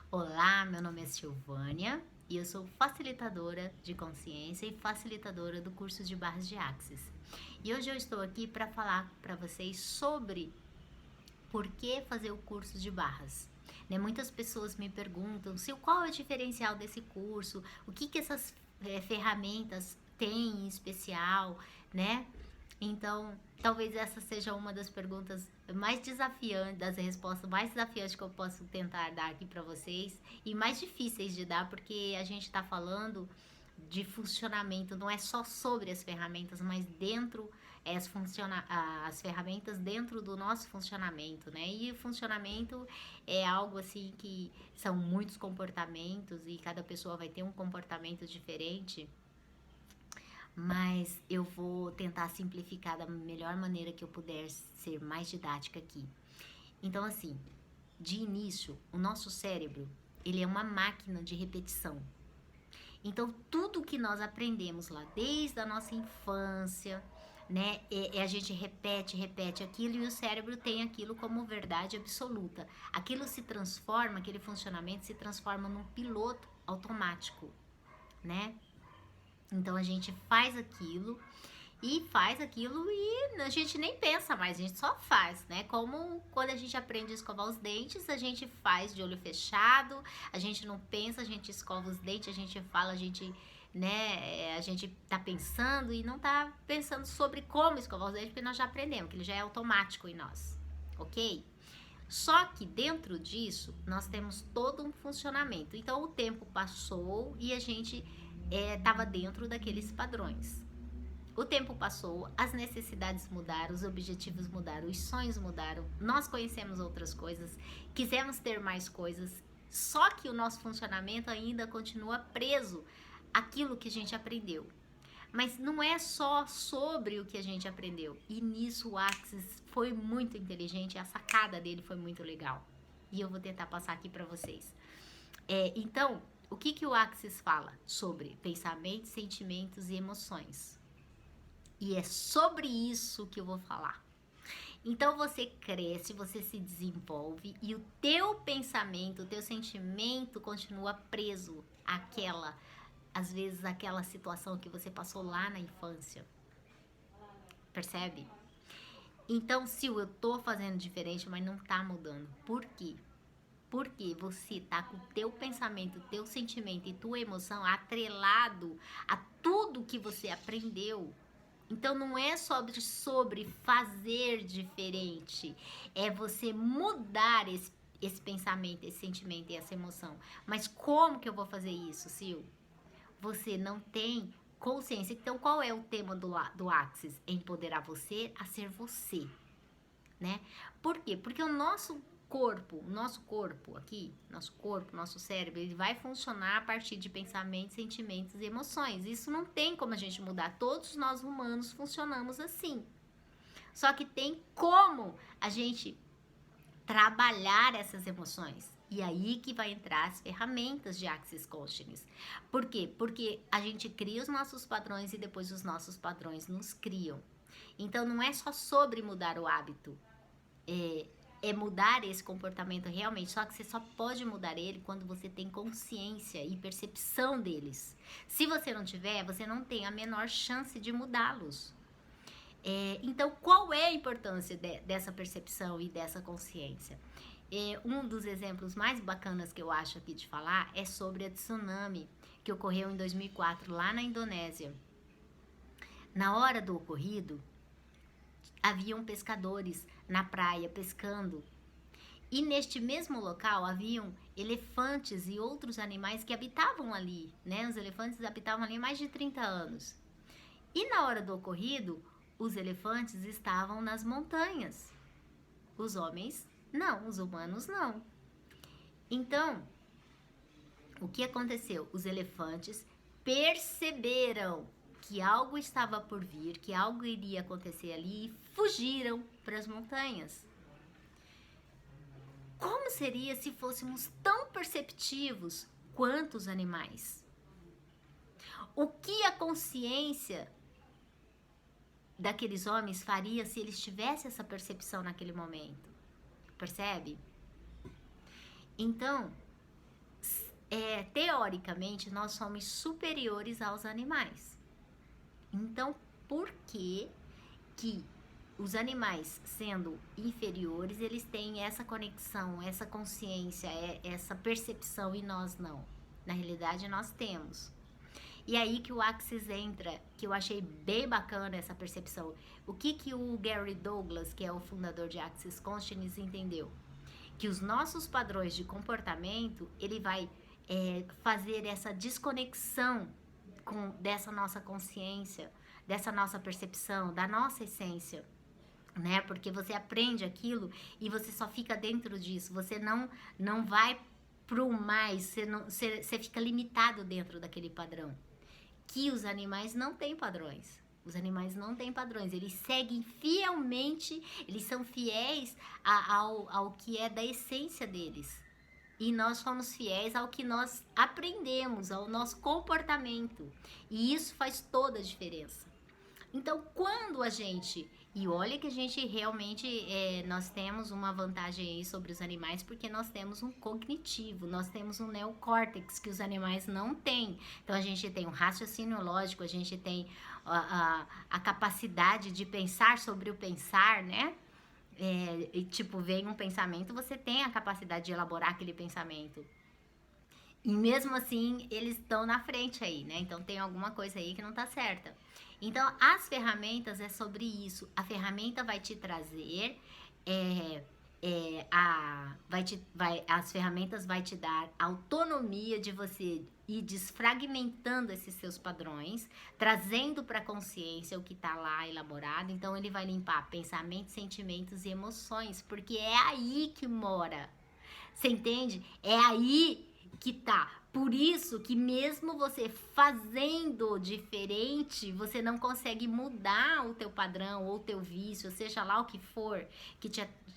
Olá, meu nome é Silvânia e eu sou facilitadora de consciência e facilitadora do curso de barras de Axis. E hoje eu estou aqui para falar para vocês sobre por que fazer o curso de barras. Né? Muitas pessoas me perguntam qual é o diferencial desse curso, o que essas ferramentas têm em especial, né? Então, talvez essa seja uma das perguntas mais desafiantes, das respostas mais desafiantes que eu posso tentar dar aqui para vocês e mais difíceis de dar, porque a gente está falando de funcionamento, não é só sobre as ferramentas, mas dentro as ferramentas dentro do nosso funcionamento, né? E o funcionamento é algo assim que são muitos comportamentos e cada pessoa vai ter um comportamento diferente, mas eu vou tentar simplificar da melhor maneira que eu puder, ser mais didática aqui. Então, assim, de início, o nosso cérebro, ele é uma máquina de repetição. Então, tudo que nós aprendemos lá desde a nossa infância, né, a gente repete aquilo e o cérebro tem aquilo como verdade absoluta. Aquilo se transforma, aquele funcionamento se transforma num piloto automático, né? Então a gente faz aquilo e a gente nem pensa mais, a gente só faz, né? Como quando a gente aprende a escovar os dentes, a gente faz de olho fechado, a gente não pensa, a gente escova os dentes, a gente fala, a gente tá pensando e não tá pensando sobre como escovar os dentes, porque nós já aprendemos, que ele já é automático em nós, ok? Só que dentro disso, nós temos todo um funcionamento. Então, o tempo passou e a gente estava dentro daqueles padrões. O tempo passou, as necessidades mudaram, os objetivos mudaram, os sonhos mudaram, nós conhecemos outras coisas, quisemos ter mais coisas, só que o nosso funcionamento ainda continua preso àquilo que a gente aprendeu. Mas não é só sobre o que a gente aprendeu. E nisso o Axis foi muito inteligente, a sacada dele foi muito legal. E eu vou tentar passar aqui para vocês. Então, o que o Axis fala? Sobre pensamentos, sentimentos e emoções. E é sobre isso que eu vou falar. Então você cresce, você se desenvolve e o teu pensamento, o teu sentimento continua preso àquela, às vezes aquela situação que você passou lá na infância. Percebe? Então, se eu tô fazendo diferente, mas não tá mudando. Por quê? Porque você tá com o teu pensamento, teu sentimento e tua emoção atrelado a tudo que você aprendeu. Então não é sobre fazer diferente, é você mudar esse pensamento, esse sentimento e essa emoção. Mas como que eu vou fazer isso, Sil? Você não tem consciência. Então qual é o tema do Axis? É empoderar você a ser você, né? Por quê? Porque nosso cérebro, ele vai funcionar a partir de pensamentos, sentimentos e emoções. Isso não tem como a gente mudar. Todos nós humanos funcionamos assim. Só que tem como a gente trabalhar essas emoções. E aí que vai entrar as ferramentas de Access Consciousness. Por quê? Porque a gente cria os nossos padrões e depois os nossos padrões nos criam. Então não é só sobre mudar o hábito, é mudar esse comportamento realmente, só que você só pode mudar ele quando você tem consciência e percepção deles. Se você não tiver, você não tem a menor chance de mudá-los. Então, qual é a importância dessa percepção e dessa consciência? Um dos exemplos mais bacanas que eu acho aqui de falar é sobre a tsunami que ocorreu em 2004 lá na Indonésia. Na hora do ocorrido, haviam pescadores na praia pescando. E neste mesmo local haviam elefantes e outros animais que habitavam ali, né? Os elefantes habitavam ali há mais de 30 anos. E na hora do ocorrido, os elefantes estavam nas montanhas. Os homens não, os humanos não. Então, o que aconteceu? Os elefantes perceberam que algo estava por vir, que algo iria acontecer ali e fugiram para as montanhas. Como seria se fôssemos tão perceptivos quanto os animais? O que a consciência daqueles homens faria se eles tivessem essa percepção naquele momento? Percebe? Então, teoricamente, nós somos superiores aos animais. Então, por que os animais, sendo inferiores, eles têm essa conexão, essa consciência, essa percepção e nós não? Na realidade, nós temos. E aí que o Axis entra, que eu achei bem bacana essa percepção. O que o Gary Douglas, que é o fundador de Axis Consciousness, entendeu? Que os nossos padrões de comportamento, ele vai fazer essa desconexão dessa nossa consciência, dessa nossa percepção, da nossa essência, né? Porque você aprende aquilo e você só fica dentro disso, você não vai pro mais, você fica limitado dentro daquele padrão. Que os animais não têm padrões. Os animais não têm padrões, eles seguem fielmente, eles são fiéis ao que é da essência deles. E nós somos fiéis ao que nós aprendemos, ao nosso comportamento. E isso faz toda a diferença. Então, quando a gente... E olha que a gente realmente, nós temos uma vantagem aí sobre os animais, porque nós temos um cognitivo, nós temos um neocórtex que os animais não têm. Então, a gente tem um raciocínio lógico, a gente tem a capacidade de pensar sobre o pensar, né? E tipo, vem um pensamento, você tem a capacidade de elaborar aquele pensamento. E mesmo assim, eles estão na frente aí, né? Então, tem alguma coisa aí que não tá certa. Então, as ferramentas é sobre isso. A ferramenta vai te trazer, as ferramentas vai te dar autonomia de você ir desfragmentando esses seus padrões, trazendo para a consciência o que está lá elaborado. Então, ele vai limpar pensamentos, sentimentos e emoções, porque é aí que mora. Você entende? É aí que tá. Por isso que mesmo você fazendo diferente, você não consegue mudar o teu padrão ou o teu vício, seja lá o que for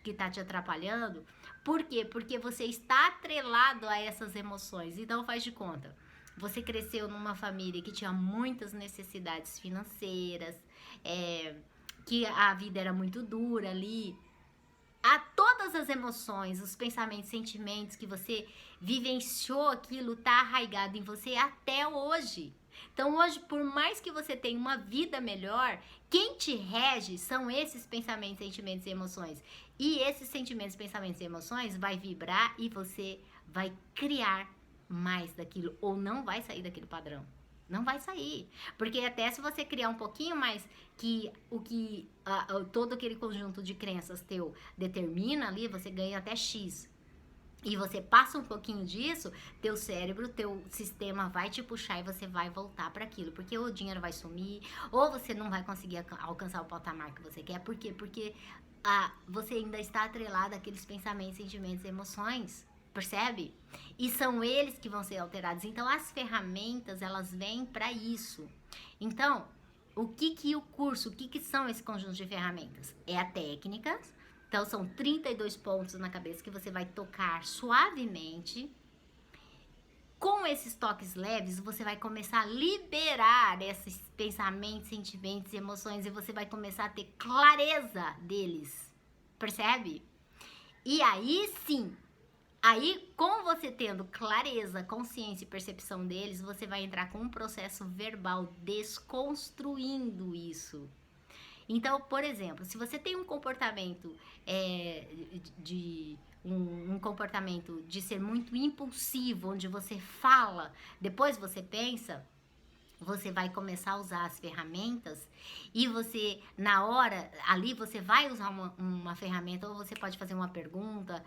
que tá te atrapalhando. Por quê? Porque você está atrelado a essas emoções. Então faz de conta. Você cresceu numa família que tinha muitas necessidades financeiras, que a vida era muito dura ali. A todas as emoções, os pensamentos, sentimentos que você vivenciou, aquilo tá arraigado em você até hoje. Então hoje, por mais que você tenha uma vida melhor, quem te rege são esses pensamentos, sentimentos e emoções. E esses sentimentos, pensamentos e emoções vai vibrar e você vai criar mais daquilo ou não vai sair daquele padrão. Não vai sair. Porque até se você criar um pouquinho mais que todo aquele conjunto de crenças teu determina ali, você ganha até X. E você passa um pouquinho disso, teu cérebro, teu sistema vai te puxar e você vai voltar para aquilo. Porque ou o dinheiro vai sumir, ou você não vai conseguir alcançar o patamar que você quer. Por quê? Porque você ainda está atrelado àqueles pensamentos, sentimentos e emoções. Percebe? E são eles que vão ser alterados. Então, as ferramentas, elas vêm para isso. Então, o que são esse conjunto de ferramentas? É a técnica. Então, são 32 pontos na cabeça que você vai tocar suavemente. Com esses toques leves, você vai começar a liberar esses pensamentos, sentimentos e emoções e você vai começar a ter clareza deles. Percebe? E aí, sim, aí, com você tendo clareza, consciência e percepção deles, você vai entrar com um processo verbal desconstruindo isso. Então, por exemplo, se você tem um comportamento um comportamento de ser muito impulsivo, onde você fala, depois você pensa, você vai começar a usar as ferramentas e você, na hora, ali você vai usar uma ferramenta ou você pode fazer uma pergunta.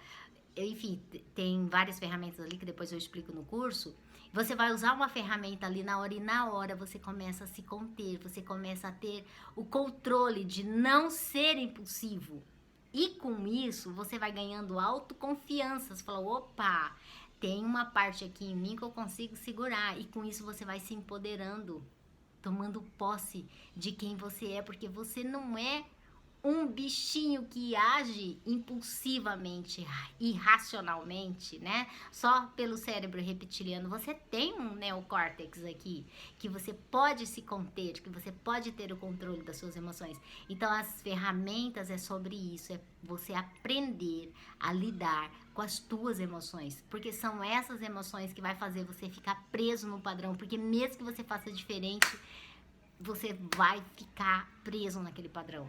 Enfim, tem várias ferramentas ali que depois eu explico no curso. Você vai usar uma ferramenta ali na hora e na hora você começa a se conter, você começa a ter o controle de não ser impulsivo. E com isso, você vai ganhando autoconfiança. Você fala, opa, tem uma parte aqui em mim que eu consigo segurar. E com isso você vai se empoderando, tomando posse de quem você é, porque você não é um bichinho que age impulsivamente, irracionalmente, né? Só pelo cérebro reptiliano. Você tem um neocórtex aqui que você pode se conter, que você pode ter o controle das suas emoções. Então, as ferramentas é sobre isso, é você aprender a lidar com as tuas emoções, porque são essas emoções que vai fazer você ficar preso no padrão, porque mesmo que você faça diferente, você vai ficar preso naquele padrão.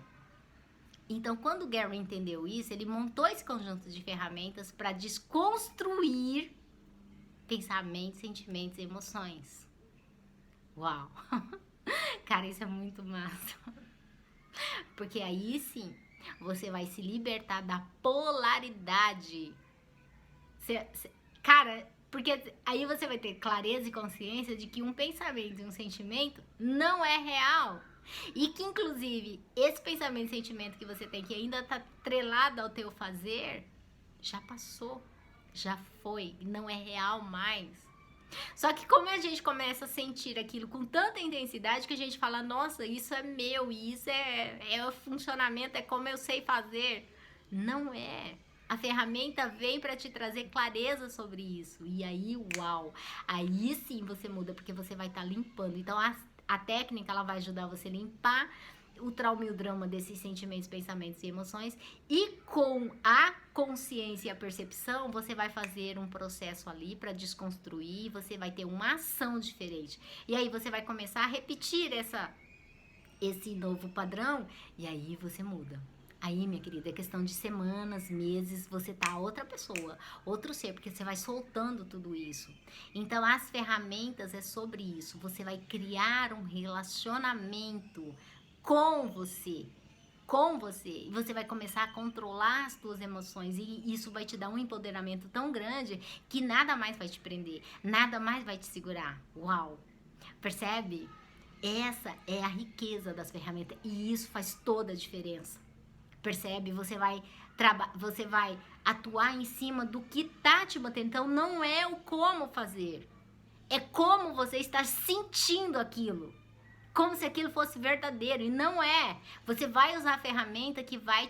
Então, quando o Gary entendeu isso, ele montou esse conjunto de ferramentas para desconstruir pensamentos, sentimentos e emoções. Uau! Cara, isso é muito massa. Porque aí sim, você vai se libertar da polaridade. Cara, porque aí você vai ter clareza e consciência de que um pensamento e um sentimento não é real. E que, inclusive, esse pensamento e sentimento que você tem, que ainda tá atrelado ao teu fazer, já passou, já foi, não é real mais. Só que como a gente começa a sentir aquilo com tanta intensidade que a gente fala, nossa, isso é meu, isso é o funcionamento, é como eu sei fazer. Não é. A ferramenta vem para te trazer clareza sobre isso. E aí, uau! Aí sim você muda, porque você vai estar limpando. Então, a técnica, ela vai ajudar você a limpar o trauma e o drama desses sentimentos, pensamentos e emoções. E com a consciência e a percepção, você vai fazer um processo ali para desconstruir. Você vai ter uma ação diferente. E aí, você vai começar a repetir esse novo padrão. E aí, você muda. Aí, minha querida, é questão de semanas, meses, você tá outra pessoa, outro ser, porque você vai soltando tudo isso. Então, as ferramentas é sobre isso. Você vai criar um relacionamento com você, com você. E você vai começar a controlar as suas emoções. E isso vai te dar um empoderamento tão grande que nada mais vai te prender, nada mais vai te segurar. Uau! Percebe? Essa é a riqueza das ferramentas. E isso faz toda a diferença. Percebe? Você vai atuar em cima do que tá te batendo. Então não é o como fazer, é como você está sentindo aquilo, como se aquilo fosse verdadeiro, e não é. Você vai usar a ferramenta que vai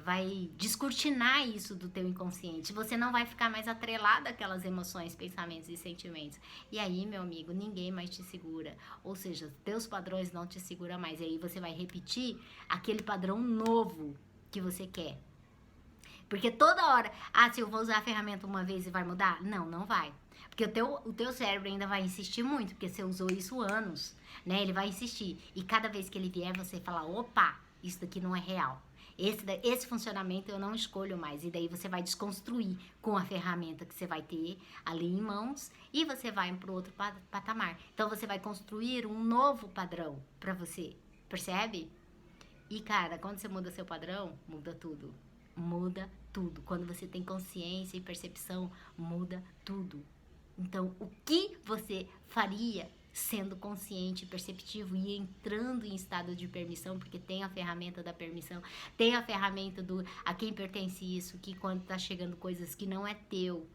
vai descortinar isso do teu inconsciente. Você não vai ficar mais atrelado àquelas emoções, pensamentos e sentimentos. E aí, meu amigo, ninguém mais te segura. Ou seja, teus padrões não te seguram mais. E aí você vai repetir aquele padrão novo que você quer. Porque toda hora, se eu vou usar a ferramenta uma vez e vai mudar? Não, não vai. Porque o teu cérebro ainda vai insistir muito, porque você usou isso anos, né? Ele vai insistir. E cada vez que ele vier, você fala, opa, isso daqui não é real. Esse funcionamento eu não escolho mais. E daí você vai desconstruir com a ferramenta que você vai ter ali em mãos e você vai para o outro patamar. Então você vai construir um novo padrão para você, percebe? E cara, quando você muda seu padrão, muda tudo. Muda tudo. Quando você tem consciência e percepção, muda tudo. Então, o que você faria sendo consciente, perceptivo e entrando em estado de permissão, porque tem a ferramenta da permissão, tem a ferramenta do a quem pertence isso, que quando tá chegando coisas que não é teu,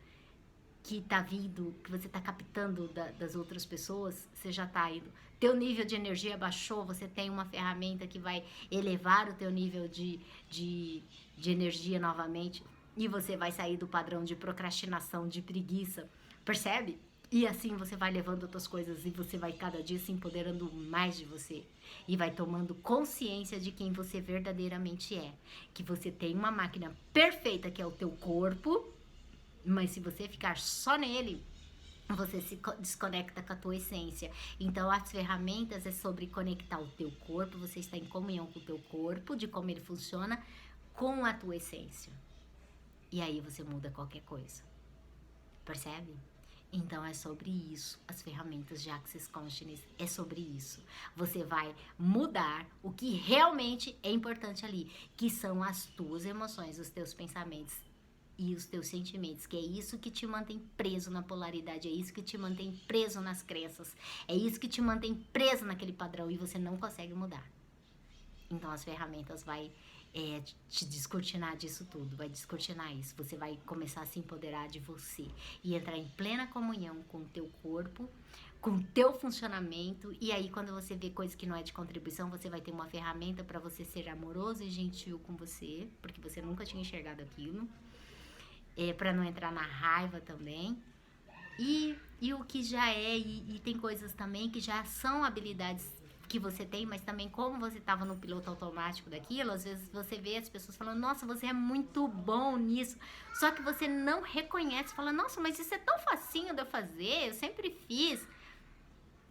que tá vindo, que você tá captando das outras pessoas, você já tá indo. Teu nível de energia baixou, você tem uma ferramenta que vai elevar o teu nível de energia novamente, e você vai sair do padrão de procrastinação, de preguiça, percebe? E assim você vai levando outras coisas e você vai cada dia se empoderando mais de você. E vai tomando consciência de quem você verdadeiramente é. Que você tem uma máquina perfeita que é o teu corpo, mas se você ficar só nele, você se desconecta com a tua essência. Então, as ferramentas é sobre conectar o teu corpo, você está em comunhão com o teu corpo, de como ele funciona, com a tua essência. E aí você muda qualquer coisa. Percebe? Então é sobre isso, as ferramentas de Access Consciousness é sobre isso. Você vai mudar o que realmente é importante ali, que são as tuas emoções, os teus pensamentos e os teus sentimentos, que é isso que te mantém preso na polaridade, é isso que te mantém preso nas crenças, é isso que te mantém preso naquele padrão e você não consegue mudar. Então as ferramentas vai te descortinar disso tudo, vai descortinar isso. Você vai começar a se empoderar de você e entrar em plena comunhão com o teu corpo, com o teu funcionamento, e aí quando você vê coisa que não é de contribuição, você vai ter uma ferramenta para você ser amoroso e gentil com você, porque você nunca tinha enxergado aquilo, para não entrar na raiva também. E o que já é, e tem coisas também que já são habilidades que você tem, mas também como você estava no piloto automático daquilo, às vezes você vê as pessoas falando, nossa, você é muito bom nisso, só que você não reconhece, fala, nossa, mas isso é tão facinho de eu fazer, eu sempre fiz.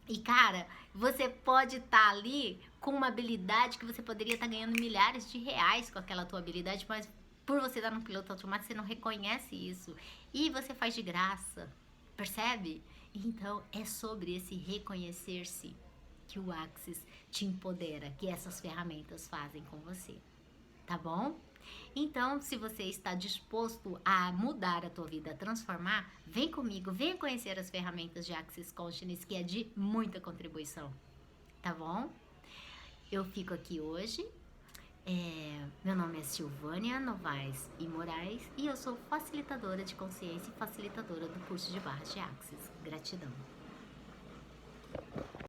E cara, você pode estar ali com uma habilidade que você poderia estar ganhando milhares de reais com aquela tua habilidade, mas por você estar no piloto automático, você não reconhece isso. E você faz de graça, percebe? Então é sobre esse reconhecer-se que o Axis te empodera, que essas ferramentas fazem com você, tá bom? Então, se você está disposto a mudar a tua vida, a transformar, vem comigo, venha conhecer as ferramentas de Axis Consciousness, que é de muita contribuição, tá bom? Eu fico aqui hoje. Meu nome é Silvânia Novaes e Moraes e eu sou facilitadora de consciência e facilitadora do curso de barras de Axis. Gratidão.